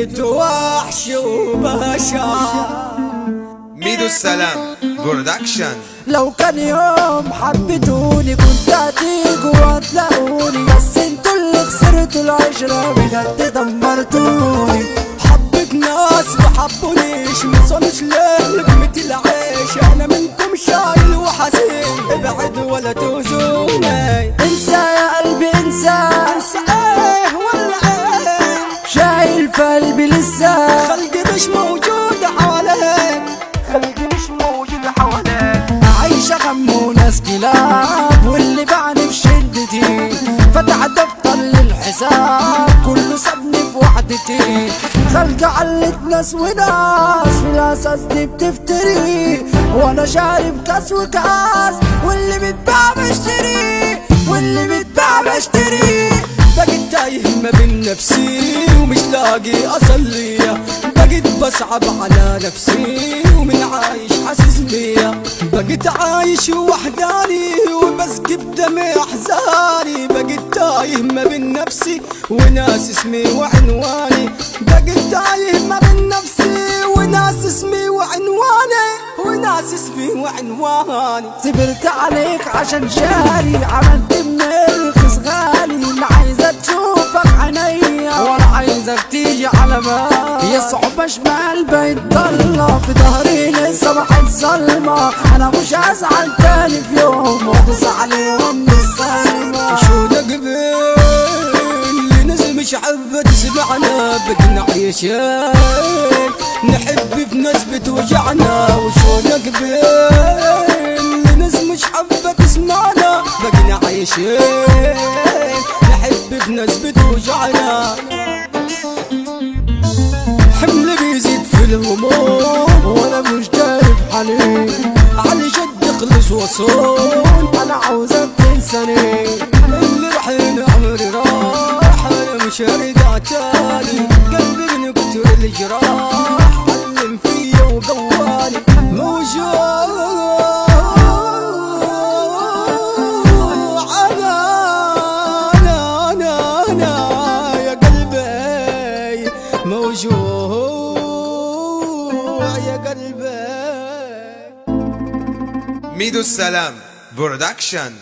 بقيت وحش وبشع. ميدو السلام برودكشن. لو كان يوم حبيتوني كنت هتيجوا وهتلاقوني، بس انتوا اللي خسرتوا العشرة بجد دمرتوني. حبيت ناس محبونيش مصونش ليه لقمة العيش، انا منكم شايل وحزين ابعد ولا توزوني. انسى يا قلبي انسى، انسى ايه ولا ايه، شايل في قلبي لسه خلقي مش موجود حواليك، خلقي مش موجود حواليك. عايشة غم وناس كلاب، واللي باعني في شدتي فتح دفتر للحساب كله سابني في وحدتي. خلق علت ناس وناس في الاساس دي بتفتري، وانا شارب كاس وكاس واللي بيتباع بشتري، واللي بيتباع بشتري. بقيت تايه ما بين نفسي ومش لاقي اصلي، بقيت بصعب على نفسي ومن عايش حاسس بيا. بقيت عايش وحداني وبسقي بدمي احزاني، بقيت تايه ما بين نفسي وناس اسمي وعنواني، بقيت تايه ما بين نفسي وناس اسمي وعنواني، وناس اسمي وعنواني. صبرت عليك عشان شاري، عملت من الرخص غالي، لا عايزة تشوفك عينيا ولا عايزك تيجي على بالي. يا صحبة شمال بقيت ضلة في ظهري لسه بحط ظلمة، انا مش هزعل تاني في يوم وادوس عليهم بالسلمة. شو ده قبل ناس مش حابة تسمعنا، بدنا عايشين نحب في ناس بتوجعنا. وشو ده قبل ناس مش حابة تسمعنا، بدنا عايشين نحب في ناس بتوجعنا. حمل بيزيد في الهموم وانا مش داري بحالي، علي جد اخلص وصون انا عاوزك تنساني. اللي راح عمري راح انا مش هرجع تاني، قلبي من كتر الجراح علم فيا وقواني. موجوع انا يا قلبي، موجوع يا قلبي. ميدو السلام برودكشن.